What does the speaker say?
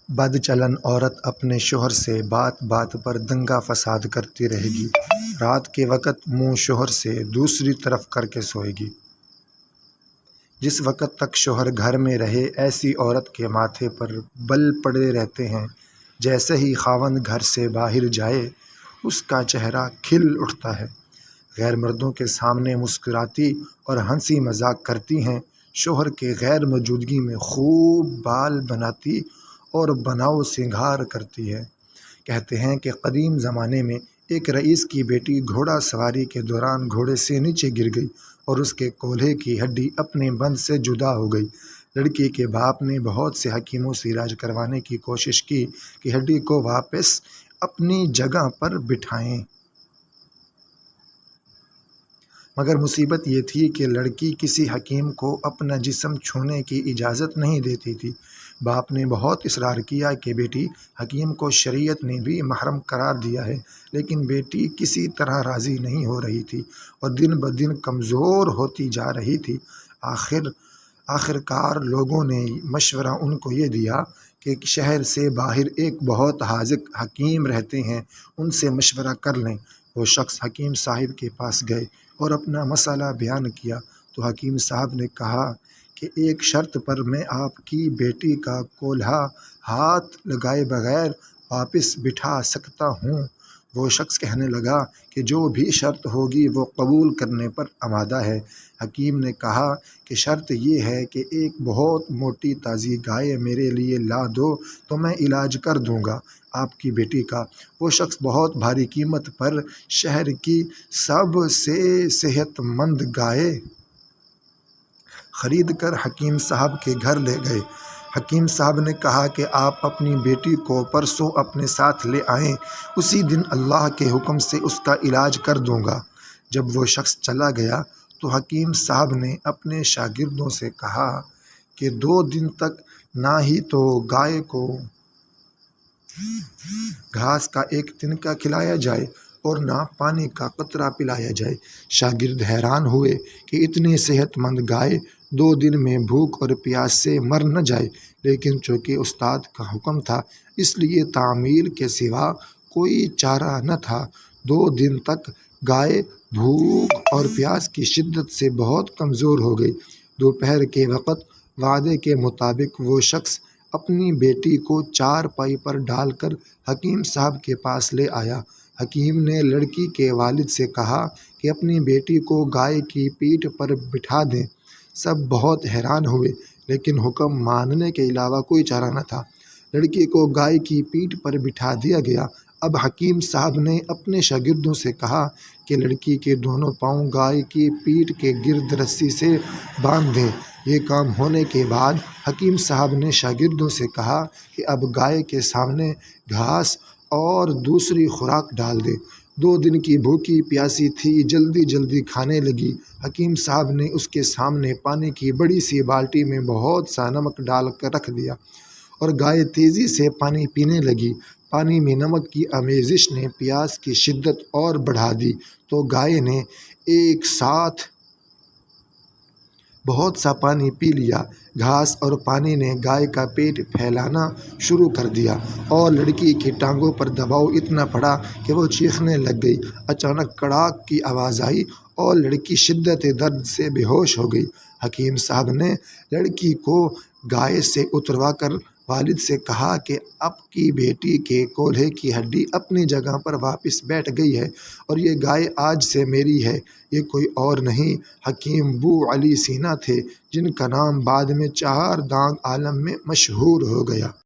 بد چلن عورت اپنے شوہر سے بات بات پر دنگا فساد کرتی رہے گی، رات کے وقت منہ شوہر سے دوسری طرف کر کے سوئے گی۔ جس وقت تک شوہر گھر میں رہے ایسی عورت کے ماتھے پر بل پڑے رہتے ہیں، جیسے ہی خاوند گھر سے باہر جائے اس کا چہرہ کھل اٹھتا ہے۔ غیر مردوں کے سامنے مسکراتی اور ہنسی مذاق کرتی ہیں، شوہر کے غیر موجودگی میں خوب بال بناتی اور بناؤ سنگھار کرتی ہے۔ کہتے ہیں کہ قدیم زمانے میں ایک رئیس کی بیٹی گھوڑا سواری کے دوران گھوڑے سے نیچے گر گئی اور اس کے کولہے کی ہڈی اپنے بند سے جدا ہو گئی۔ لڑکی کے باپ نے بہت سے حکیموں سے علاج کروانے کی کوشش کی کہ ہڈی کو واپس اپنی جگہ پر بٹھائیں، مگر مصیبت یہ تھی کہ لڑکی کسی حکیم کو اپنا جسم چھونے کی اجازت نہیں دیتی تھی۔ باپ نے بہت اصرار کیا کہ بیٹی، حکیم کو شریعت نے بھی محرم قرار دیا ہے، لیکن بیٹی کسی طرح راضی نہیں ہو رہی تھی اور دن بدن کمزور ہوتی جا رہی تھی۔ آخرکار لوگوں نے مشورہ ان کو یہ دیا کہ شہر سے باہر ایک بہت حاذق حکیم رہتے ہیں، ان سے مشورہ کر لیں۔ وہ شخص حکیم صاحب کے پاس گئے اور اپنا مسئلہ بیان کیا تو حکیم صاحب نے کہا کہ ایک شرط پر میں آپ کی بیٹی کا کولہا ہاتھ لگائے بغیر واپس بٹھا سکتا ہوں۔ وہ شخص کہنے لگا کہ جو بھی شرط ہوگی وہ قبول کرنے پر آمادہ ہے۔ حکیم نے کہا کہ شرط یہ ہے کہ ایک بہت موٹی تازی گائے میرے لیے لا دو تو میں علاج کر دوں گا آپ کی بیٹی کا۔ وہ شخص بہت بھاری قیمت پر شہر کی سب سے صحت مند گائے خرید کر حکیم صاحب کے گھر لے گئے۔ حکیم صاحب نے کہا کہ آپ اپنی بیٹی کو پرسوں اپنے ساتھ لے آئیں، اسی دن اللہ کے حکم سے اس کا علاج کر دوں گا۔ جب وہ شخص چلا گیا تو حکیم صاحب نے اپنے شاگردوں سے کہا کہ 2 دن تک نہ ہی تو گائے کو گھاس کا ایک تنکا کھلایا جائے اور نہ پانی کا قطرہ پلایا جائے۔ شاگرد حیران ہوئے کہ اتنی صحت مند گائے 2 دن میں بھوک اور پیاس سے مر نہ جائے، لیکن چونکہ استاد کا حکم تھا اس لیے تعمیل کے سوا کوئی چارہ نہ تھا۔ 2 دن تک گائے بھوک اور پیاس کی شدت سے بہت کمزور ہو گئی۔ دوپہر کے وقت وعدے کے مطابق وہ شخص اپنی بیٹی کو چارپائی پر ڈال کر حکیم صاحب کے پاس لے آیا۔ حکیم نے لڑکی کے والد سے کہا کہ اپنی بیٹی کو گائے کی پیٹھ پر بٹھا دیں۔ سب بہت حیران ہوئے، لیکن حکم ماننے کے علاوہ کوئی چارہ نہ تھا۔ لڑکی کو گائے کی پیٹھ پر بٹھا دیا گیا۔ اب حکیم صاحب نے اپنے شاگردوں سے کہا کہ لڑکی کے دونوں پاؤں گائے کی پیٹھ کے گرد رسی سے باندھ دیں۔ یہ کام ہونے کے بعد حکیم صاحب نے شاگردوں سے کہا کہ اب گائے کے سامنے گھاس اور دوسری خوراک ڈال دیں۔ 2 دن کی بھوکی پیاسی تھی، جلدی جلدی کھانے لگی۔ حکیم صاحب نے اس کے سامنے پانی کی بڑی سی بالٹی میں بہت سا نمک ڈال کر رکھ دیا اور گائے تیزی سے پانی پینے لگی۔ پانی میں نمک کی آمیزش نے پیاس کی شدت اور بڑھا دی تو گائے نے ایک ساتھ بہت سا پانی پی لیا۔ گھاس اور پانی نے گائے کا پیٹ پھیلانا شروع کر دیا اور لڑکی کی ٹانگوں پر دباؤ اتنا پڑا کہ وہ چیخنے لگ گئی۔ اچانک کڑاک کی آواز آئی اور لڑکی شدت درد سے بے ہوش ہو گئی۔ حکیم صاحب نے لڑکی کو گائے سے اتروا کر والد سے کہا کہ آپ کی بیٹی کے کولہے کی ہڈی اپنی جگہ پر واپس بیٹھ گئی ہے اور یہ گائے آج سے میری ہے۔ یہ کوئی اور نہیں، حکیم بو علی سینا تھے، جن کا نام بعد میں 4 دانگ عالم میں مشہور ہو گیا۔